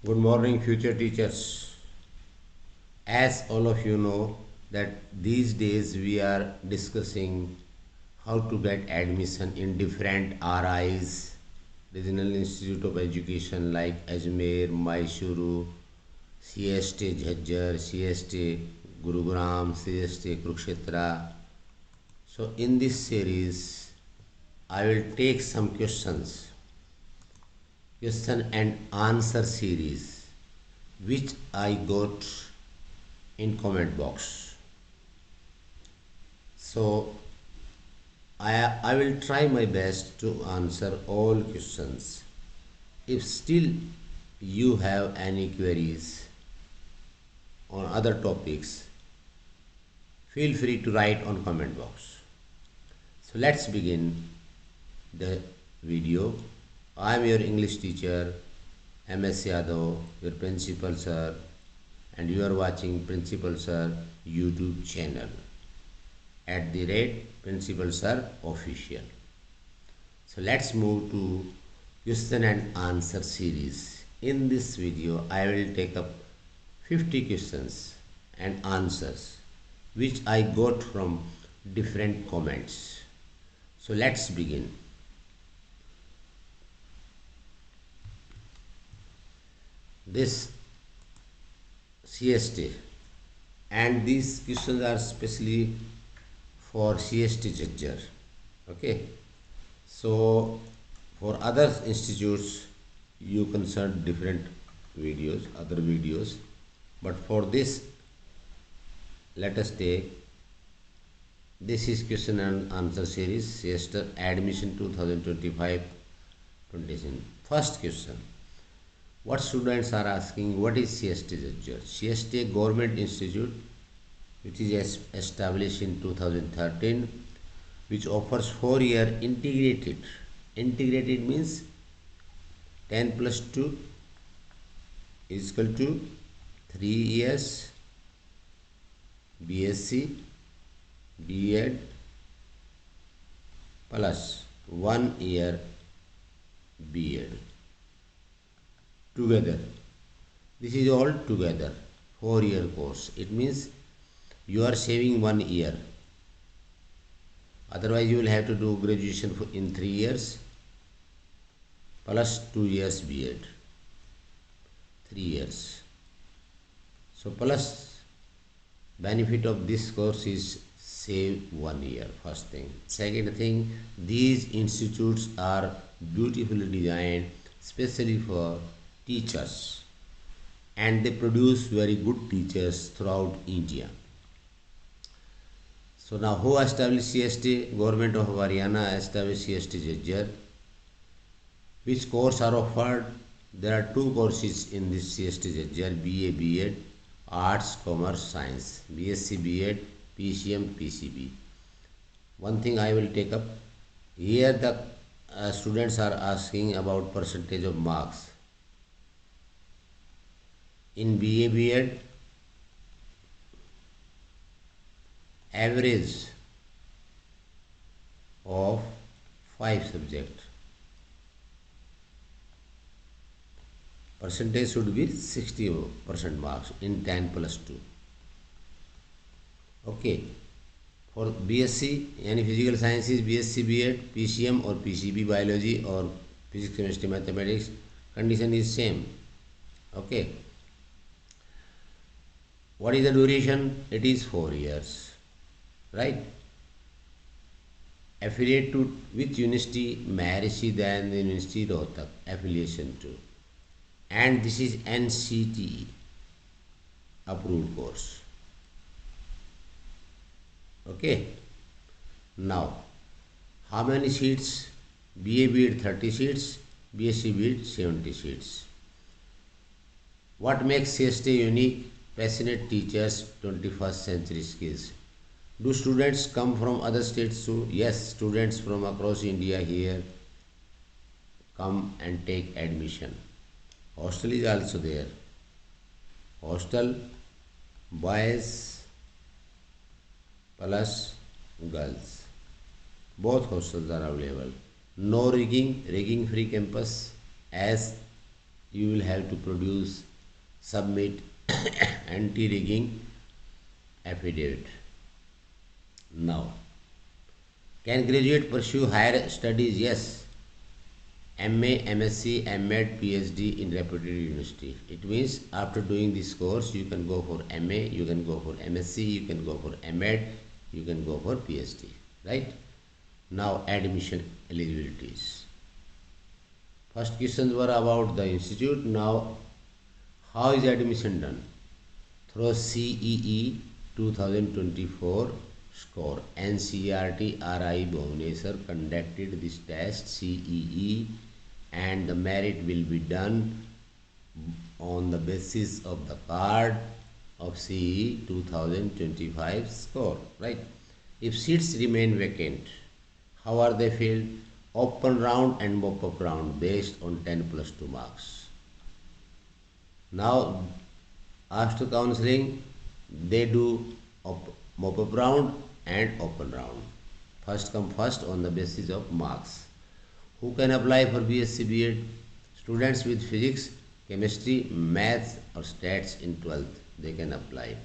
Good morning, future teachers. As all of you know, that these days we are discussing how to get admission in different RIs, Regional Institute of Education like Ajmer, Mysuru, CST Jhajjar, CST Gurugram, CST Kurukshetra. So in this series, I will take some question and answer series which I got in comment box. So I will try my best to answer all questions. If still you have any queries on other topics, feel free to write on comment box. So let's begin the video. I am your English teacher MS Yadav, your principal sir, and you are watching Principal Sir YouTube channel @Principal Sir Official. So let's move to question and answer series. In this video, I will take up 50 questions and answers which I got from different comments. So let's begin. This CST, and these questions are specially for CST Jhajjar. Okay, so for other institutes you can search different videos, other videos, but for this let us take this is question and answer series CST admission 2025-26. First question, what students are asking, what is CST Jhajjar? CST government institute which is established in 2013, which offers 4-year integrated means 10 plus 2 is equal to 3 years BSc B.Ed plus 1 year B.Ed together. This is all together 4-year course. It means you are saving 1 year. Otherwise you will have to do graduation in 3 years plus 2 years B.Ed, 3 years. So plus benefit of this course is save 1 year, first thing. Second thing, these institutes are beautifully designed especially for teachers, and they produce very good teachers throughout India. So now who established CST? Government of Haryana established CST Jhajjar. Which course are offered? There are 2 courses in this CST Jhajjar: BA B.Ed, Arts, Commerce, Science, BSc B.Ed, PCM, PCB. One thing I will take up here, the students are asking about percentage of marks. In BA B.Ed, average of 5 subjects. Percentage should be 60% marks in 10 plus 2. Okay. For BSc, any physical sciences, BSc B.Ed, PCM or PCB, biology or physics, chemistry, mathematics, condition is same. Okay. What is the duration? It is 4 years. Right? Affiliate to which university? Maharishi Dayanand University, Rohtak. Affiliation to. And this is NCTE approved course. Okay. Now, how many seats? BA B.Ed 30 seats, BSc B.Ed 70 seats. What makes CST unique? Passionate teachers, 21st century skills. Do students come from other states too? Yes, students from across India here come and take admission. Hostel is also there. Hostel, boys plus girls. Both hostels are available. No rigging free campus, as you will have to submit anti-rigging affidavit. Now, can graduate pursue higher studies? Yes. MA, MSc, MEd, PhD in reputed university. It means after doing this course, you can go for MA, you can go for MSc, you can go for MEd, you can go for PhD. Right? Now, admission eligibilities. First questions were about the institute. Now, how is admission done? Through CEE 2024 score. NCERT RI Bhubaneswar conducted this test CEE, and the merit will be done on the basis of the card of CEE 2025 score. Right? If seats remain vacant, how are they filled? Open round and mop-up round based on 10 plus 2 marks. Now, after counseling, they do mop-up round and open round. First come first on the basis of marks. Who can apply for BSc B.Ed? Students with physics, chemistry, maths or stats in 12th, they can apply.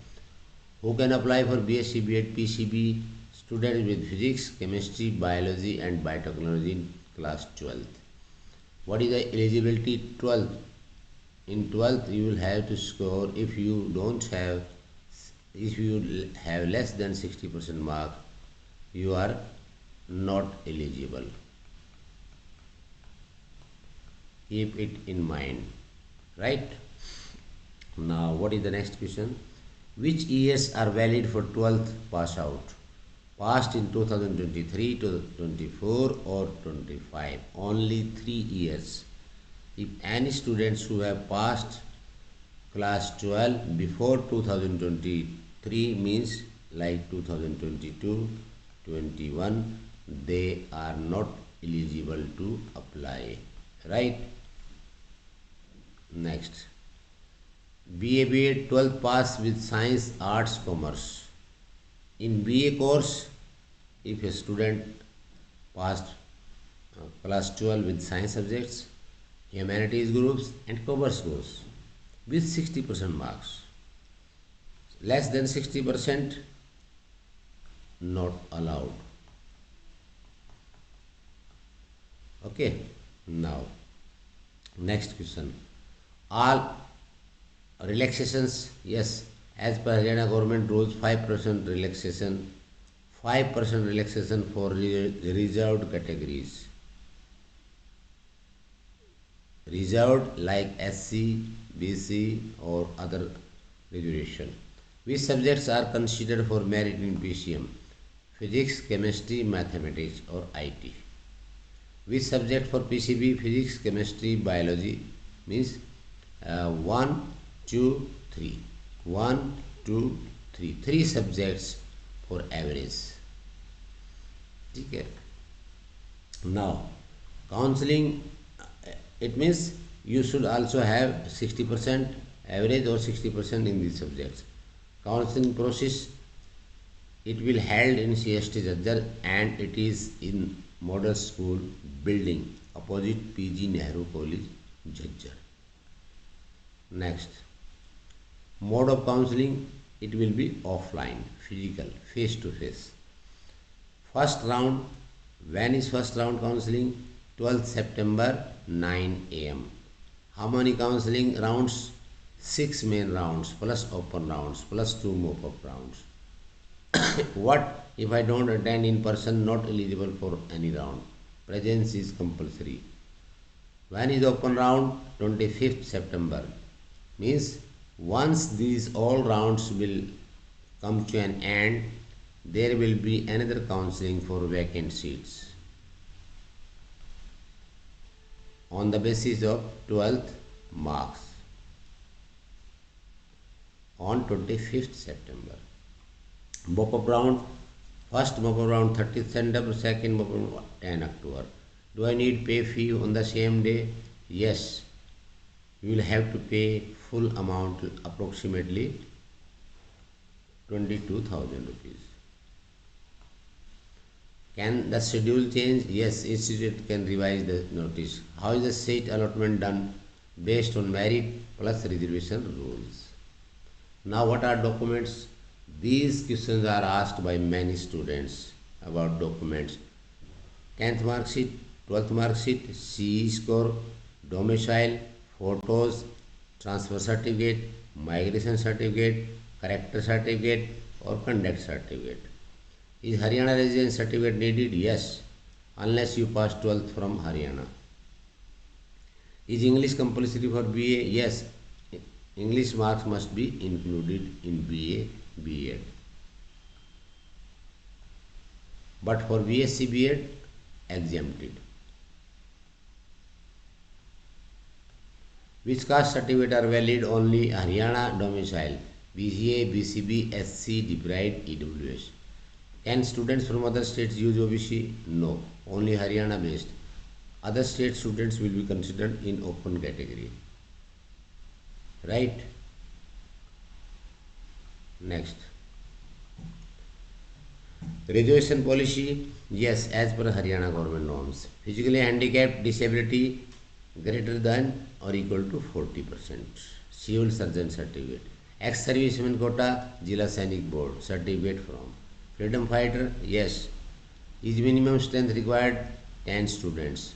Who can apply for BSc B.Ed PCB? Students with physics, chemistry, biology and biotechnology in class 12th. What is the eligibility? 12th. In 12th you will have to score, if you have less than 60% mark, you are not eligible. Keep it in mind. Right? Now, what is the next question? Which years are valid for 12th pass out? Passed in 2023, 2024 or 25. Only 3 years. If any students who have passed class 12 before 2023, means like 2022, 21, they are not eligible to apply. Right? Next. BA B.Ed 12th pass with science, arts, commerce. In BA course, if a student passed class 12 with science subjects, humanities groups and commerce groups with 60% marks, less than 60% not allowed. Okay. Now, next question. All relaxations, yes, as per Haryana government rules, 5% relaxation, 5% relaxation for reserved categories. Reserved like SC, BC or other reservation. Which subjects are considered for merit in PCM? Physics, chemistry, mathematics or IT. Which subject for PCB? Physics, chemistry, biology, means 1, 2, 3. 1, 2, 3. 3 subjects for average. Okay. Now, counseling, it means you should also have 60% average or 60% in these subjects. Counseling process, it will held in CST Jhajjar and it is in Model School building opposite PG Nehru College, Jhajjar. Next, mode of counseling, it will be offline, physical, face to face. First round, when is first round counseling? 12th September, 9 am. How many counseling rounds? 6 main rounds plus open rounds plus 2 mop-up rounds. What if I don't attend in person? Not eligible for any round. Presence is compulsory. When is open round? 25th September. Means once these all rounds will come to an end, there will be another counseling for vacant seats on the basis of 12th marks on 25th September. Mop-up round, first mop-up round 30th September, second mop-up round 10 October. Do I need pay fee on the same day? Yes. You will have to pay full amount, approximately 22,000 rupees. Can the schedule change? Yes, institute can revise the notice. How is the seat allotment done? based on merit plus reservation rules. Now, what are documents? These questions are asked by many students about documents. 10th mark sheet, 12th mark sheet, CE score, domicile, photos, transfer certificate, migration certificate, character certificate, or conduct certificate. Is Haryana residence certificate needed? Yes, unless you pass 12th from Haryana. Is English compulsory for BA? Yes, English marks must be included in BA, B.Ed. But for BSc, B.Ed, exempted. Which caste certificate are valid? Only Haryana domicile, BCA, BCB, SC, deprived, EWS. Can students from other states use OBC? No, only Haryana based. Other state students will be considered in open category. Right? Next. Reservation policy, yes, as per Haryana government norms. Physically handicapped disability greater than or equal to 40%. Civil surgeon certificate. Ex-serviceman quota, Jila Sainik Board certificate from. Freedom fighter, yes. Is minimum strength required? 10 students.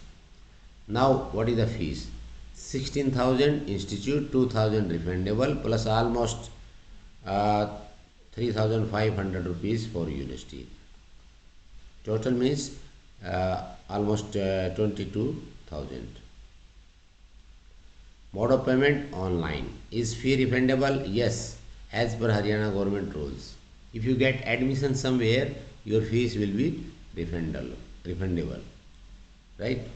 Now, what is the fees? 16,000 institute, 2,000 refundable plus almost uh, 3,500 rupees for university. Total means almost 22,000. Mode of payment online. Is fee refundable? Yes, as per Haryana government rules. If you get admission somewhere, your fees will be refundable. Right?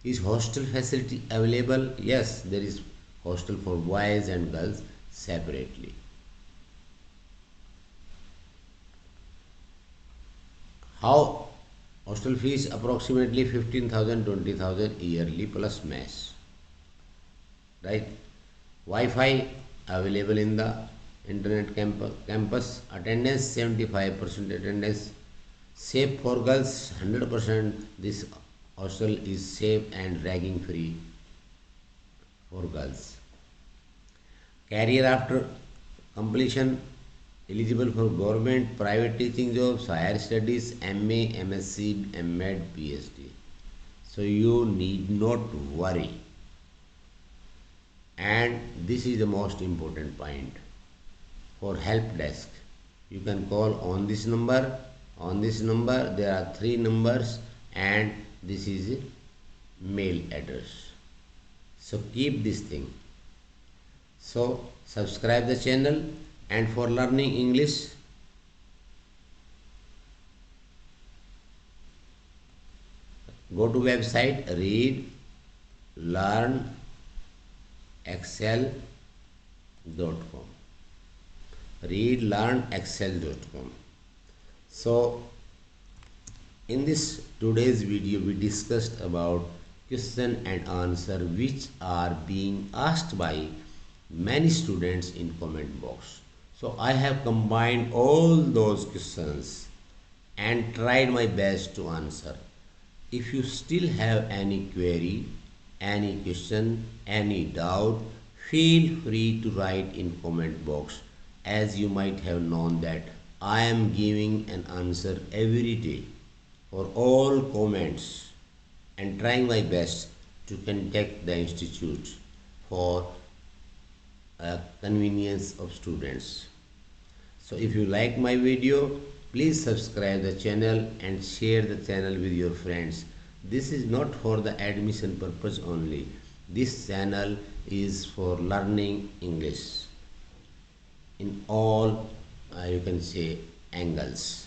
Is hostel facility available? Yes, there is hostel for boys and girls separately. How? Hostel fees approximately 15,000, 20,000 yearly plus mess. Right? Wi-Fi available in the internet campus. Attendance 75% attendance. Safe for girls 100%. This hostel is safe and ragging free for girls. Career after completion, eligible for government, private teaching jobs, higher studies, MA, MSc, MEd, PhD. So you need not worry. And this is the most important point. For help desk, you can call on this number. On this number, there are 3 numbers, and this is a mail address. So keep this thing. So subscribe the channel, and for learning English, go to website readlearnexcel.com. readlearnexcel.com. So in this today's video we discussed about question and answer which are being asked by many students in comment box. So I have combined all those questions and tried my best to answer. If you still have any query, any question, any doubt, feel free to write in comment box, as you might have known that I am giving an answer every day for all comments and trying my best to contact the institute for convenience of students. So if you like my video, please subscribe the channel and share the channel with your friends. This is not for the admission purpose only. This channel is for learning English in all you can say angles,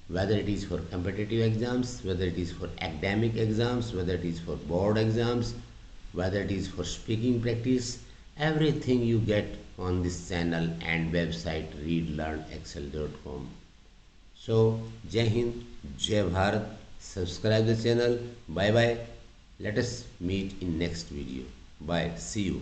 whether it is for competitive exams, whether it is for academic exams, whether it is for board exams, whether it is for speaking practice. Everything you get on this channel and website readlearnexcel.com. So Jai Hind, Jai Bharat. Subscribe the channel. Bye bye. Let us meet in next video. Bye. See you.